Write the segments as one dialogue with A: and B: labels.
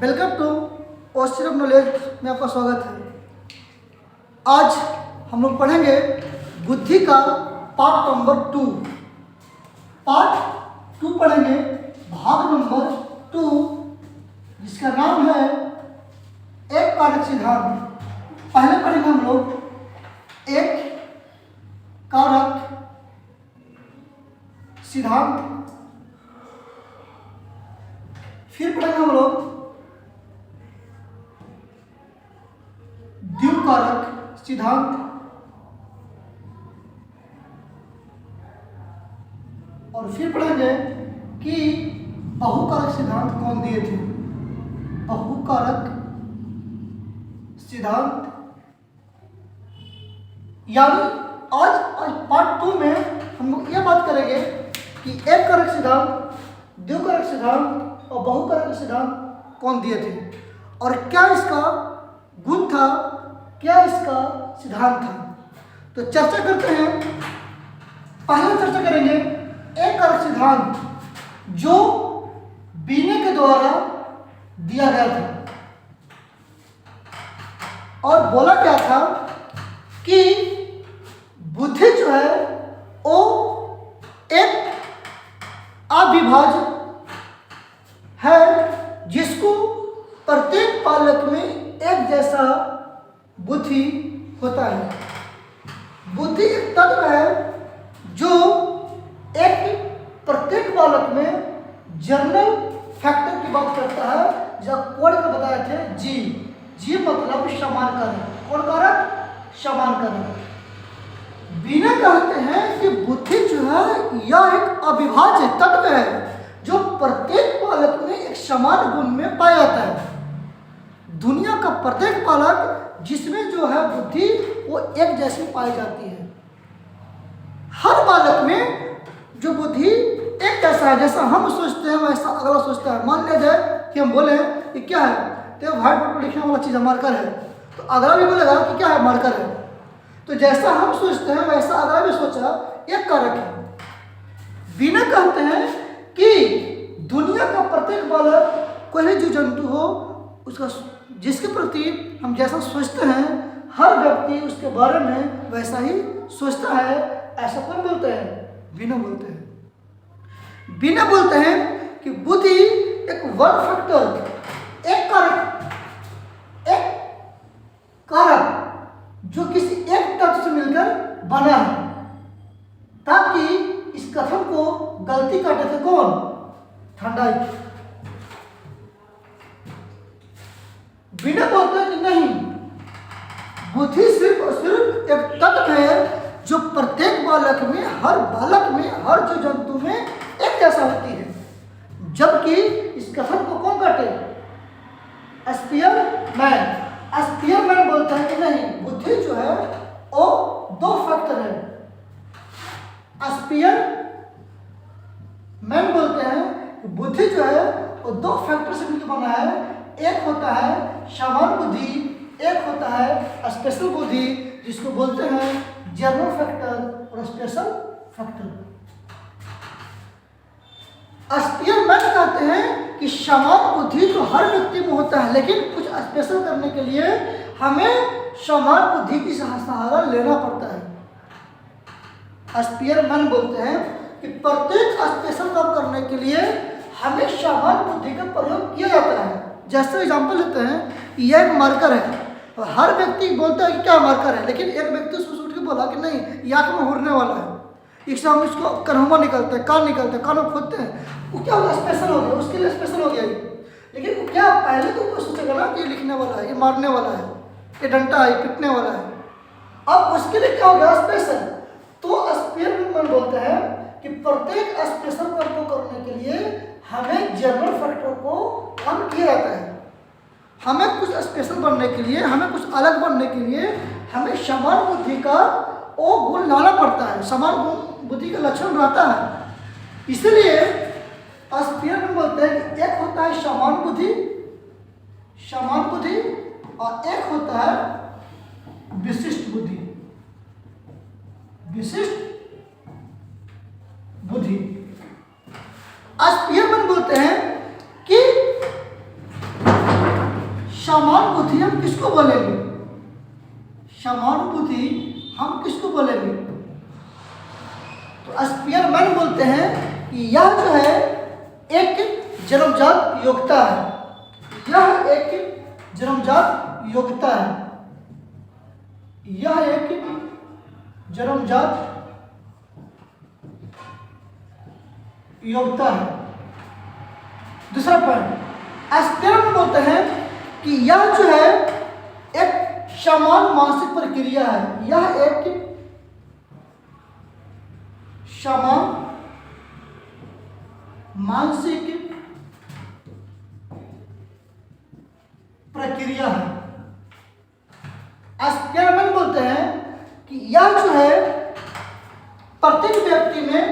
A: Welcome to Oster of knowledge में आपका स्वागत है। आज हम लोग पढ़ेंगे बुद्धि का पार्ट नंबर 2। पार्ट 2 पढ़ेंगे, भाग नंबर 2, जिसका नाम है एक कारक सिद्धांत। पहले पढ़ेंगे हम लोग एक कारक सिद्धांत, फिर पढ़ेंगे हम लोग द्विकारक सिद्धांत, और फिर पढ़ेंगे कि बहुकारक सिद्धांत कौन दिए थे। बहुकारक सिद्धांत यानी आज पार्ट 2 में हम लोग ये बात करेंगे कि एक कारक सिद्धांत, द्विकारक सिद्धांत और बहुकारक सिद्धांत कौन दिए थे और क्या इसका गुण था, क्या इसका सिद्धांत था। तो चर्चा करते हैं। पहले चर्चा करेंगे एक कारक सिद्धांत जो बीने के द्वारा दिया गया था, और बोला क्या था कि बुद्धि जो है वो एक अविभाज्य है जिसको प्रत्येक पालक में एक जैसा बुद्धि होता है। बुद्धि एक तत्व है जो एक प्रत्येक बालक में जर्नल फैक्टर की बात करता है। जब कोड में बताए थे जी मतलब समान कारक। कौन कारक? समान कारक। बिना कहते हैं कि बुद्धि जो है यह एक अविभाज्य तत्व है जो प्रत्येक बालक में एक समान गुण में पाया जाता है। दुनिया का प्रत्येक बालक जिसमें जो है बुद्धि वो एक जैसी पाई जाती है। हर बालक में जो बुद्धि एक जैसा है, जैसा हम सोचते हैं वैसा अगला सोचता है। मान लिया जाए कि हम बोले कि क्या है, तो व्हाइट बोर्ड पर लिखने वाला चीज़ मार्कर है, तो अगला भी बोलेगा कि क्या है, मार्कर है। तो जैसा हम सोचते हैं वैसा अगला भी सोचा, एक कारक है। बिना कहते हैं कि दुनिया का प्रत्येक बालक, कोई भी जीव जंतु हो, उसका जिसके प्रति हम जैसा सोचते हैं हर व्यक्ति उसके बारे में वैसा ही सोचता है। ऐसा कौन बोलते हैं? बिना बोलते हैं। बिना बोलते हैं कि बुद्धि एक वन फैक्टर, एक कारक जो किसी एक तत्व से मिलकर बना है। ताकि इस कथन को गलती करते थे कौन? ठंडाई। बिना बोलते कि नहीं, बुद्धि सिर्फ और सिर्फ एक तत्व है जो प्रत्येक बालक में, हर बालक में, हर जीव जंतु में एक जैसा होती है। जबकि इस कथन को कौन काटे? स्पीयरमैन बोलता है कि नहीं, बुद्धि जो है वो दो फैक्टर है। स्पीयरमैन बोलते हैं कि बुद्धि जो है वो दो फैक्टर से मिलकर बना है। एक होता है समान बुद्धि, एक होता है स्पेशल बुद्धि, जिसको बोलते हैं जनरल फैक्टर और स्पेशल फैक्टर। स्पीयरमैन कहते हैं कि समान बुद्धि तो हर व्यक्ति में होता है, लेकिन कुछ स्पेशल करने के लिए हमें समान बुद्धि की सहारा लेना पड़ता है। स्पीयरमैन बोलते हैं कि प्रत्येक स्पेशल काम करने के लिए हमें समान बुद्धि का प्रयोग किया जाता है। जैसे एग्जाम्पल लेते हैं, यह एक मार्कर है, तो हर व्यक्ति बोलता है कि क्या मार्कर है, लेकिन एक व्यक्ति उसको उठ के बोला कि नहीं, ये आँख में उड़ने वाला है, इससे हम इसको कन्हुमा निकलते हैं, कान निकलते हैं, कानों खोदते हैं, वो क्या होगा? स्पेशल हो गया, उसके लिए स्पेशल हो गया ये। लेकिन वो क्या, पहले तो वो सोचेगा ना कि ये लिखने वाला है, ये मारने वाला है, ये डंटा है, पिटने वाला है। अब उसके लिए क्या हो गया? स्पेशल। तो स्पीयरमैन बोलते हैं कि प्रत्येक स्पेशल काम को करने के लिए हमें जनरल फैक्टर को कम किया जाता है। हमें कुछ स्पेशल बनने के लिए, हमें कुछ अलग बनने के लिए हमें समान बुद्धि का वो गुण लाना पड़ता है, समान बुद्धि का लक्षण रहता है। इसलिए स्पीयरमैन बोलते हैं कि एक होता है समान बुद्धि, और एक होता है विशिष्ट बुद्धि। स्पीयरमैन बोलते हैं कि समान बुद्धि हम किसको बोलेंगे? समान बुद्धि हम किसको बोलेंगे? तो स्पीयरमैन बोलते हैं कि यह जो है एक जन्मजात योग्यता है, यह एक जन्मजात योग्यता है, यह एक जन्मजात योग्यता है। दूसरा पॉइंट, स्पीयरमैन बोलते हैं कि यह जो है एक समान मानसिक प्रक्रिया है, यह एक समान मानसिक प्रक्रिया है। स्पीयरमैन बोलते हैं कि यह जो है प्रत्येक व्यक्ति में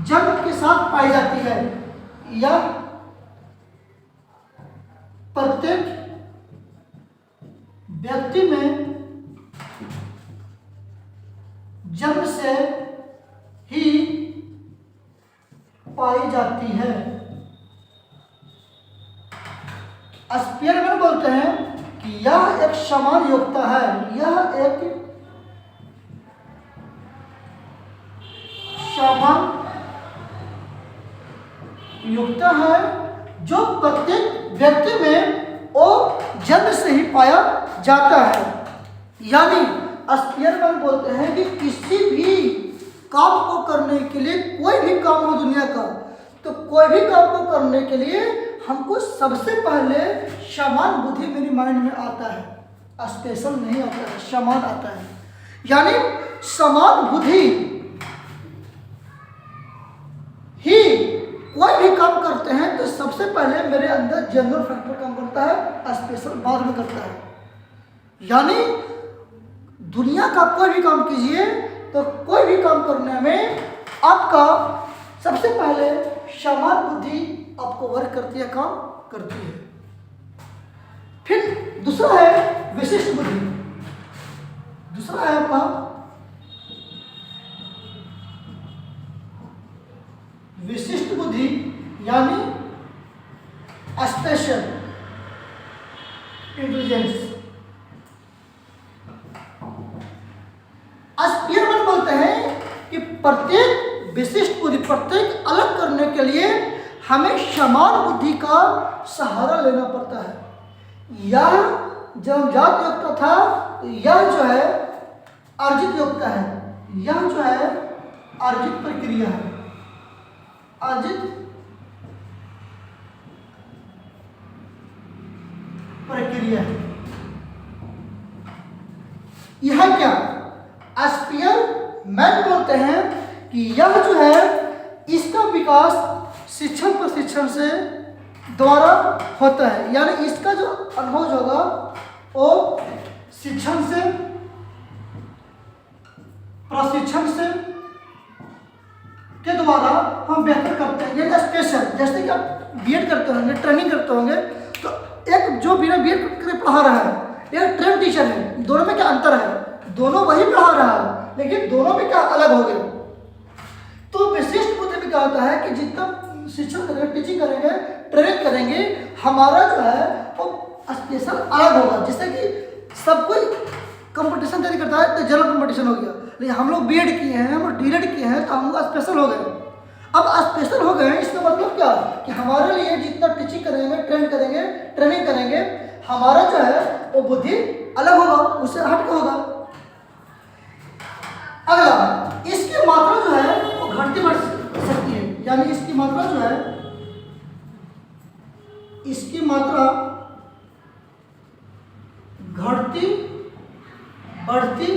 A: जन्म के साथ पाई जाती है, यह प्रत्येक व्यक्ति में जन्म से ही पाई जाती है। स्पीयरमैन बोलते हैं कि यह एक समान योग्यता है, यह एक समान योग्यता है जो प्रत्येक व्यक्ति में वो जन्म से ही पाया जाता है। यानी स्पीयरमैन बोलते हैं कि किसी भी काम को करने के लिए, कोई भी काम हो दुनिया का, तो कोई भी काम को करने के लिए हमको सबसे पहले समान बुद्धि मेरी माइंड में आता है, स्पेशल नहीं आता है, समान आता है। यानी समान बुद्धि ही कोई भी काम करते हैं तो सबसे पहले मेरे अंदर जनरल फैक्टर काम करता है, स्पेशल बाद में करता है। यानी दुनिया का कोई भी काम कीजिए तो कोई भी काम करने में आपका सबसे पहले समान बुद्धि आपको वर्क करती है, काम करती है। फिर दूसरा है विशिष्ट बुद्धि, दूसरा है आपका विशिष्ट बुद्धि यानी स्पेशल इंटेलिजेंस। स्पीयरमैन बोलते हैं कि प्रत्येक विशिष्ट बुद्धि, प्रत्येक अलग करने के लिए हमें समान बुद्धि का सहारा लेना पड़ता है। यह जन्मजात योग्यता था, यह जो है अर्जित योग्यता है, यह जो है अर्जित प्रक्रिया है, अर्जित प्रक्रिया है। यह क्या? स्पीयरमैन बोलते हैं कि यह जो है इसका विकास शिक्षण प्रशिक्षण से द्वारा होता है। यानी इसका जो अनुभव होगा वो शिक्षण से, प्रशिक्षण से के द्वारा हम बेहतर करते हैं। ये स्पेशल, जैसे कि आप बीएड करते होंगे, ट्रेनिंग करते होंगे, तो एक जो बिना बीएड करके पढ़ा रहा है, एक ट्रेन टीचर है, दोनों में क्या अंतर है? दोनों वही पढ़ा रहा है लेकिन दोनों में क्या अलग हो गए। तो विशिष्ट बुद्धि में क्या होता है कि जितना शिक्षण करेंगे, टीचिंग करेंगे, ट्रेनिंग करेंगे, हमारा जो है वो स्पेशल अलग होगा। जैसे कि सब कोई कंपटीशन तैयारी करता है तो जनरल कंपटीशन हो गया, लेकिन हम लोग बीएड किए हैं, हम लोग डीएड किए हैं, तो हम लोग स्पेशल हो गए। अब स्पेशल हो गए इसका मतलब क्या कि हमारे लिए जितना टीचिंग करेंगे, ट्रेन करेंगे, ट्रेनिंग करेंगे, हमारा जो है वो बुद्धि अलग होगा, उससे हट के होगा। अगला, इसकी मात्रा जो है वो घटती बढ़ सकती है। यानी इसकी मात्रा जो है, इसकी मात्रा घटती बढ़ती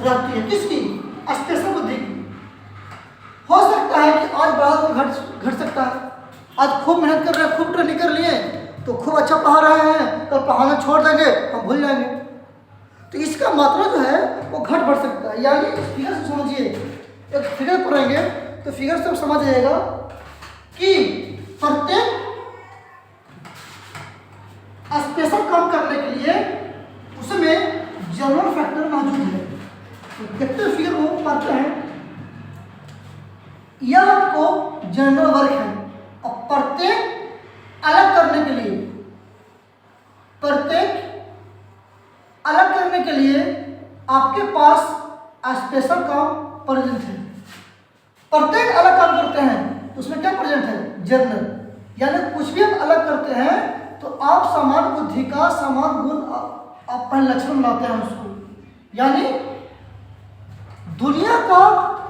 A: रहती है। किसकी? स्पेशल बुद्धि की। हो सकता है कि आज बढ़ा तो घट सकता है। आज खूब मेहनत कर रहे हैं, खूब ट्रेनिंग कर लिए, तो खूब अच्छा पढ़ा रहे हैं, कल पढ़ाना छोड़ देंगे, हम भूल जाएंगे, तो इसका मात्रा जो है वो घट बढ़ सकता है। यानी फिगर से समझिए, एक फिगर पढ़ेंगे तो फिगर से समझ जाएगा कि प्रत्येक स्पेशल काम करने के लिए उसमें जनरल फैक्टर मौजूद है। तो देखते हैं फिगर को पढ़ते हैं। यह आपको जनरल वर्क है और प्रत्येक अलग करने के लिए, प्रत्येक आपके पास स्पेशल काम प्रेजेंट है, प्रत्येक अलग काम करते हैं तो उसमें क्या प्रेजेंट है, जनरल। यानी कुछ भी हम अलग करते हैं तो आप समान बुद्धि का समान गुण आप पहले लक्षण लाते हैं उसको। यानी दुनिया का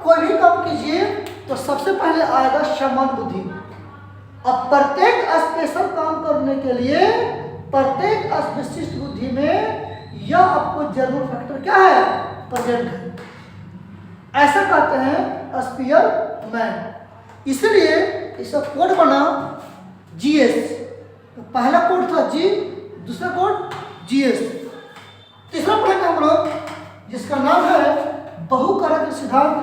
A: कोई भी काम कीजिए तो सबसे पहले आएगा समान बुद्धि। अब प्रत्येक स्पेशल काम करने के लिए प्रत्येक विशिष्ट बुद्धि में यह आपको जर्नल फैक्टर क्या है, प्रेजेंट है। ऐसा कहते हैं स्पीयर मैन। इसलिए इसका कोड बना जीएस। तो पहला कोड था जी, दूसरा कोड जीएस। तीसरा पढ़ेंगे हम लोग जिसका नाम है बहुकारक सिद्धांत,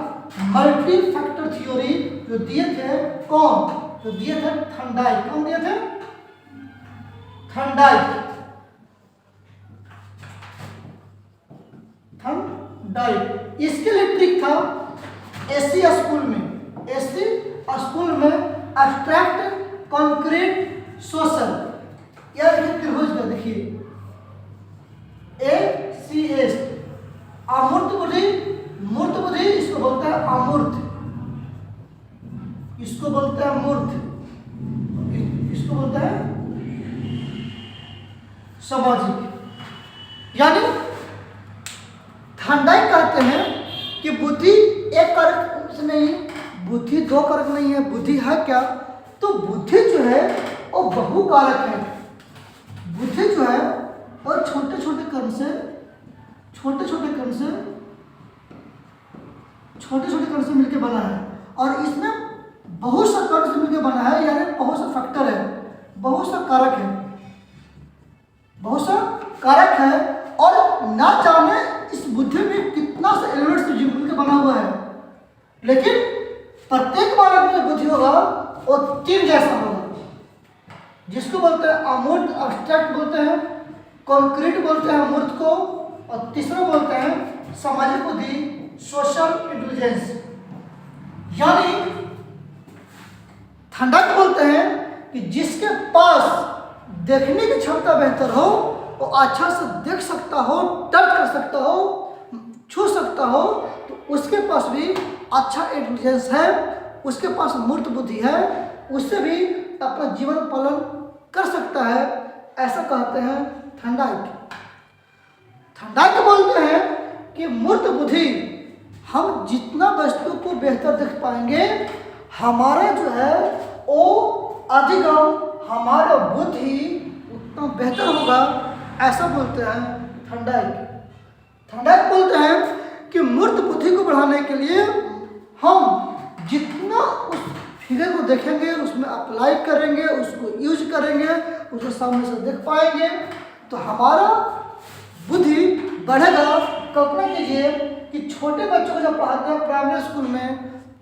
A: मल्टी फैक्टर थ्योरी, जो दिए थे कौन, जो दिए थे थर्नडाइक। कौन दिए थे, थर्नडाइक। थर्नडाइक। इसके लिए ट्रिक था एससी स्कूल में, एससी स्कूल में एब्स्ट्रैक्ट कॉन्क्रीट सोशल, या त्रिभुज का देखिए ACS, अमूर्त बुद्धि, मूर्त बुद्धि, इसको बोलते हैं अमूर्त, इसको बोलते हैं मूर्त, इसको बोलते हैं सामाजिक। यानी थर्नडाइक कहते हैं कि बुद्धि एक कारक से नहीं, बुद्धि दो कारक नहीं है, बुद्धि है क्या, तो बुद्धि जो है वो बहुकारक है। बुद्धि जो है और छोटे छोटे कण से मिलकर बना है, और इसमें बहुत सा कण से मिलकर बना है, यानी बहुत सा फैक्टर है, बहुत सा कारक है, बहुत सा कारक है। और ना जाने इस बुद्धि में कितना सा एलिमेंट से मिलकर बना हुआ है, लेकिन प्रत्येक मानव में बुद्धि होगा वो तीन जैसा होगा, जिसको बोलते हैं अमूर्त, अब्स्ट्रैक्ट बोलते हैं, कॉन्क्रीट बोलते हैं मूर्त को, और तीसरा बोलते हैं सामाजिक बुद्धि, सोशल इंटेलिजेंस। यानी थर्नडाइक बोलते हैं कि जिसके पास देखने की क्षमता बेहतर हो, वो अच्छा से देख सकता हो, टच कर सकता हो, छू सकता हो, तो उसके पास भी अच्छा इंटेलिजेंस है, उसके पास मूर्त बुद्धि है, उससे भी अपना जीवन पालन कर सकता है। ऐसा कहते हैं थर्नडाइक। थर्नडाइक बोलते हैं कि मूर्त बुद्धि, हम जितना वस्तु को बेहतर देख पाएंगे, हमारा जो है वो अधिगम, हमारा बुद्धि उतना बेहतर होगा। ऐसा बोलते हैं थर्नडाइक। थर्नडाइक बोलते हैं कि मूर्त बुद्धि को बढ़ाने के लिए हम जितना उस फिगर को देखेंगे, उसमें अप्लाई करेंगे, उसको यूज करेंगे, उसको सामने से देख पाएंगे, तो हमारा बुद्धि बढ़ेगा। कल्पना कीजिए कि छोटे बच्चों को जब पढ़ाते हैं प्राइमरी स्कूल में,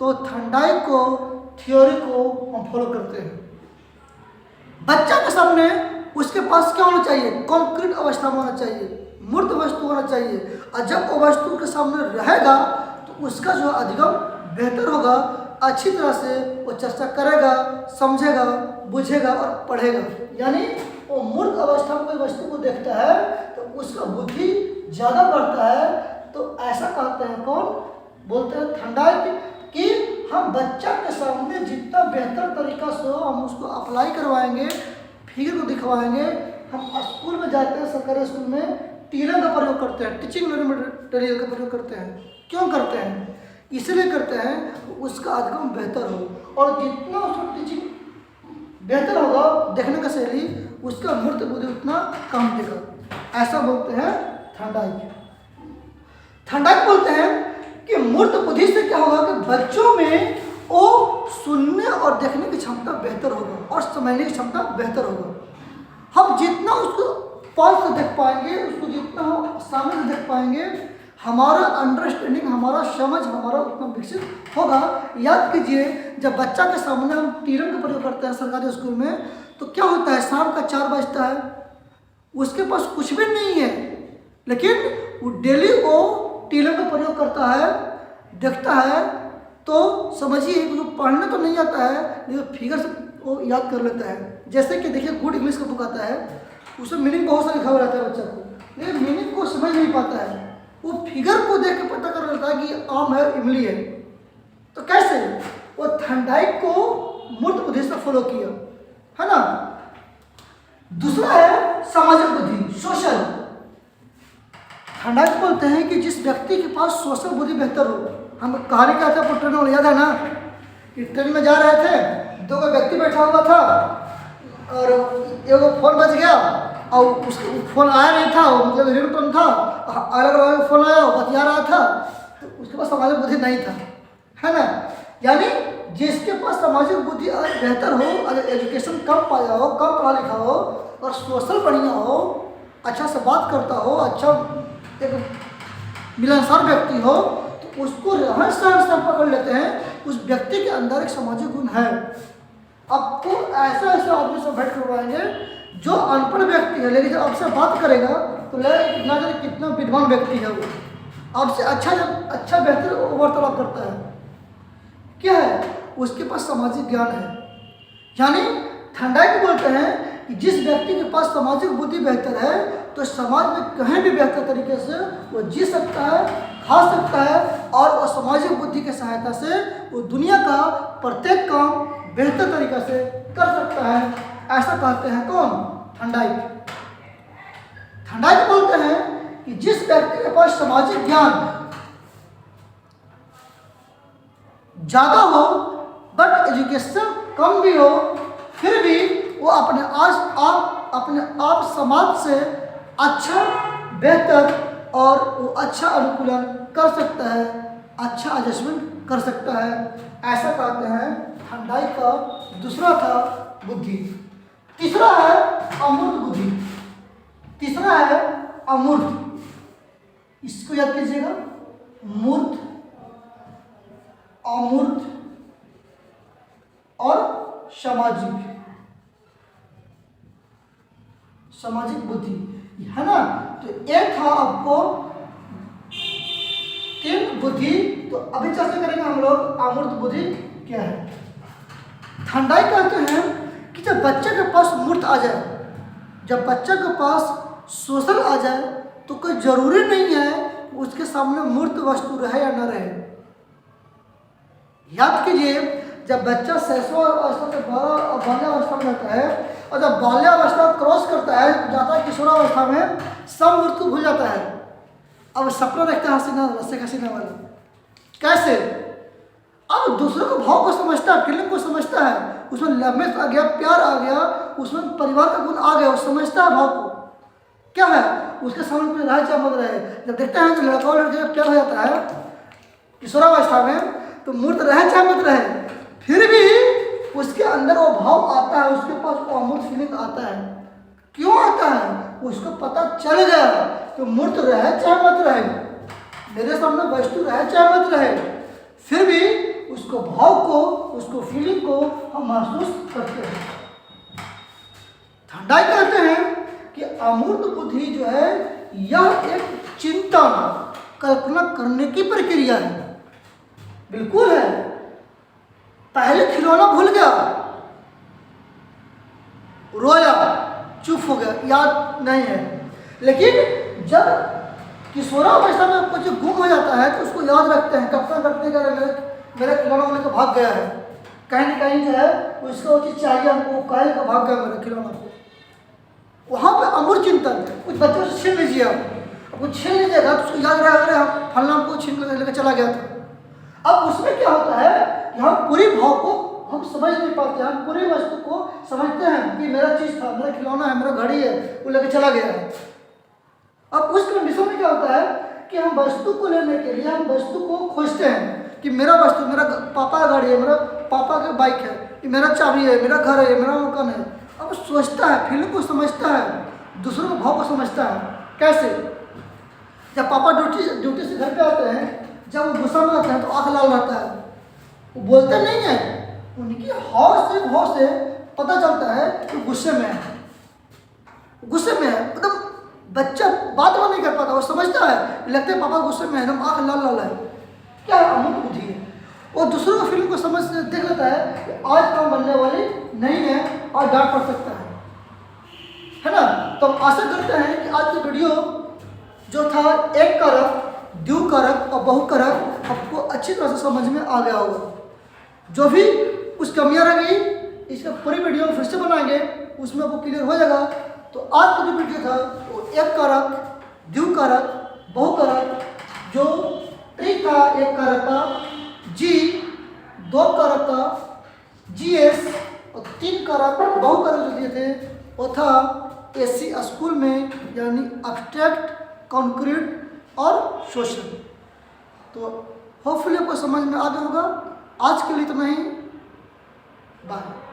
A: तो थर्नडाइक को थ्योरी को हम फॉलो करते हैं। बच्चा के सामने उसके पास क्या होना चाहिए, कॉन्क्रीट अवस्था में होना चाहिए, मूर्त वस्तु होना चाहिए, और जब वो वस्तु के सामने रहेगा तो उसका जो अधिगम बेहतर होगा, अच्छी तरह से वो चर्चा करेगा, समझेगा, बुझेगा और पढ़ेगा। यानी वो मूर्त अवस्था में कोई वस्तु को देखता है तो उसका बुद्धि ज़्यादा बढ़ता है। तो ऐसा कहते हैं कौन, बोलते हैं थर्नडाइक, कि हम बच्चा के सामने जितना बेहतर तरीका से हम उसको अप्लाई करवाएंगे, फिगर को दिखवाएंगे। हम स्कूल में जाते हैं, सरकारी स्कूल में टीलर का प्रयोग करते हैं, टीचिंग मटेरियल का प्रयोग करते हैं। क्यों करते हैं, इसलिए करते हैं उसका अधिगम बेहतर हो, और जितना उसका टीचिंग बेहतर होगा, देखने का शैली, उसका मूर्त बुद्धि उतना कम देगा। ऐसा बोलते हैं थर्नडाइक। थर्नडाइक बोलते हैं कि मूर्त बुद्धि से क्या होगा कि बच्चों में वो सुनने और देखने की क्षमता बेहतर होगा और समझने की क्षमता बेहतर होगा। हम जितना उसको पास से देख पाएंगे, उसको जितना हम सामने से देख पाएंगे, हमारा अंडरस्टैंडिंग, हमारा समझ, हमारा उतना विकसित होगा। याद कीजिए, जब बच्चा के सामने हम टीरन का प्रयोग करते हैं सरकारी स्कूल में, तो क्या होता है, शाम का 4 बजता है, उसके पास कुछ भी नहीं है, लेकिन वो डेली वो टीलर का प्रयोग करता है, देखता है, तो समझिए कि पढ़ने तो नहीं आता है, लेकिन फिगर से वो याद कर लेता है। जैसे कि देखिए, गुड इंग्लिश का बुक आता है, उसमें मीनिंग बहुत सारा लिखा हुआ रहता है बच्चा को, लेकिन मीनिंग को समझ नहीं पाता है, वो फिगर को देख के पता कर लेता है कि आम है, इमली है। तो कैसे वो थर्नडाइक को मूर्त बुद्धि से फॉलो किया, है ना। दूसरा है सामाजिक बुद्धि, सोशल। थर्नडाइक बोलते हैं कि जिस व्यक्ति के पास सोशल बुद्धि बेहतर हो। हम कहानी क्या था, ट्रेन में याद है ना कि ट्रेन में जा रहे थे, दो व्यक्ति बैठा हुआ था और एक फोन बज गया और उसका फोन आया नहीं था, मतलब रिंगटोन था, अलग अलग फोन आया, बतिया रहा था, तो उसके पास सामाजिक बुद्धि नहीं था, है ना। यानी जिसके पास सामाजिक बुद्धि बेहतर हो, अगर एजुकेशन कम पाया हो, कम पढ़ा लिखा हो और सोशल बढ़िया हो, अच्छा से बात करता हो, अच्छा एक मिलनसार व्यक्ति हो, तो उसको रहन सहन से पकड़ लेते हैं, उस व्यक्ति के अंदर एक सामाजिक गुण है। आपको ऐसा ऐसा आदमी से भेंट करवाएंगे जो अनपढ़ व्यक्ति है, लेकिन जब आपसे बात करेगा तो लगेगा ना जाने कितना विद्वान व्यक्ति है, वो आपसे अच्छा बेहतर वार्तालाप करता है। क्या है, उसके पास सामाजिक ज्ञान है। यानी थर्नडाइक बोलते हैं कि जिस व्यक्ति के पास सामाजिक बुद्धि बेहतर है तो समाज में कहीं भी बेहतर तरीके से वो जी सकता है, खा सकता है, और वो सामाजिक बुद्धि की सहायता से वो दुनिया का प्रत्येक काम बेहतर तरीके से कर सकता है। ऐसा कहते हैं कौन, थर्नडाइक। थर्नडाइक बोलते हैं कि जिस व्यक्ति के पास सामाजिक ज्ञान ज़्यादा हो बट एजुकेशन कम भी हो, फिर भी वो अपने आप समाज से अच्छा, बेहतर और वो अच्छा अनुकूलन कर सकता है, अच्छा एडजस्टमेंट कर सकता है। ऐसा कहते हैं थर्नडाइक का दूसरा था बुद्धि। तीसरा है अमूर्त बुद्धि। तीसरा है अमूर्त, इसको याद कीजिएगा, मूर्त, अमूर्त और सामाजिक बुद्धि, है ना। तो एक था आपको तीन बुद्धि, तो अभी चर्चा करेंगे हम लोग अमूर्त बुद्धि क्या है। थर्नडाइक कहते हैं कि जब बच्चे के पास मूर्त आ जाए, जब बच्चे के पास सोशल आ जाए, तो कोई जरूरी नहीं है उसके सामने मूर्त वस्तु रहे या न रहे। याद कीजिए, जब बच्चा शैशव अवस्था से बाल्यावस्था में रहता है और जब बाल्यावस्था क्रॉस करता है, जाता है किशोरावस्था में, सब मूर्त को भूल जाता है। अब सपना देखता है हसीना वाला, शेख हसीना वाला, कैसे, अब दूसरों को भाव को समझता है, फीलिंग को समझता है, उसमें लवनेस आ गया, प्यार आ गया, उसमें परिवार का गुण आ गया, वो समझता है भाव को। क्या है, उसके सामने कोई राह चाह मत रहे। जब देखते हैं कि लड़का और लड़के का प्यार हो जाता है किशोरावस्था में, तो मूर्त रहे चाहे मत रहे, फिर भी उसके अंदर वो भाव आता है, उसके पास वो अमूर्त फीलिंग आता है। क्यों आता है, उसको पता चल गया कि मूर्त रहे चाहे मत रहे, मेरे सामने वस्तु रहे चाहे मत रहे, फिर भी उसको भाव को, उसको फीलिंग को हम महसूस करते हैं। थर्नडाइक कहते हैं कि अमूर्त बुद्धि जो है, यह एक चिंतन, कल्पना करने की प्रक्रिया है। बिल्कुल है। पहले खिलौना भूल गया, रोया, चुप हो गया, याद नहीं है, लेकिन जब किशोरावस्था में कुछ गुम हो जाता है तो उसको याद रखते हैं, कल्पना करते हैं मेरा खिलौना वाले का भाग गया है, कहीं ना कहीं जो है उसको वो चीज़ चाहिए हमको, काहे का भाग गया मेरा खिलौना। वहाँ पे अमूर्त चिंतन, कुछ बच्चों से छीन लीजिए, आप कुछ छीन लीजिएगा तो उसको याद रहा, अरे हम फलना को छीन लेकर चला गया था। अब उसमें क्या होता है कि हम पूरी भाव को हम समझ नहीं पाते, हम पूरी वस्तु को समझते हैं कि मेरा चीज़ था, मेरा खिलौना है, मेरा घड़ी है, वो लेकर चला गया है। अब उस कंडीशन में क्या होता है कि हम वस्तु को लेने के लिए हम वस्तु को खोजते हैं कि मेरा वस्तु, मेरा पापा का गाड़ी है, मेरा पापा का बाइक है, ये मेरा चाबी है, मेरा घर है, मेरा मकान है। अब सोचता है, फीलिंग को समझता है, दूसरों के भाव को समझता है। कैसे, जब पापा ड्यूटी से घर पे आते हैं, जब वो गुस्सा में आते हैं तो आँख लाल रहता है, वो बोलते नहीं है, उनकी भाव से पता चलता है कि गुस्से में है, गुस्से में है। एकदम बच्चा बात नहीं कर पाता, वो समझता है, लगता है पापा गुस्से में है, एकदम आँख लाल लाल है। क्या है, अमूर्त बुद्धि है। वो दूसरों की फीलिंग को समझ देख लेता है कि आज काम बनने वाली नहीं है और डांट पड़ सकता है ना। तो हम आशा करते हैं कि आज की वीडियो जो था एक तरफ द्विकारक और बहुकारक आपको अच्छी तरह से समझ में आ गया होगा। जो भी कुछ कमियां रह गई इसका पूरी वीडियो फिर से बनाएंगे, उसमें आपको क्लियर हो जाएगा। तो आज का जो वीडियो था वो एक कारक, द्विकारक, बहुकारक, जो ट्री का एक कारक का जी, दो कारक का जीएस और तीन कारक बहुकारक जो दिए थे वो था एससी स्कूल में, यानी एब्स्ट्रैक्ट, कॉन्क्रीट और सोशल। तो होपफुली आपको समझ में आ गया होगा। आज के लिए इतना ही, बाय।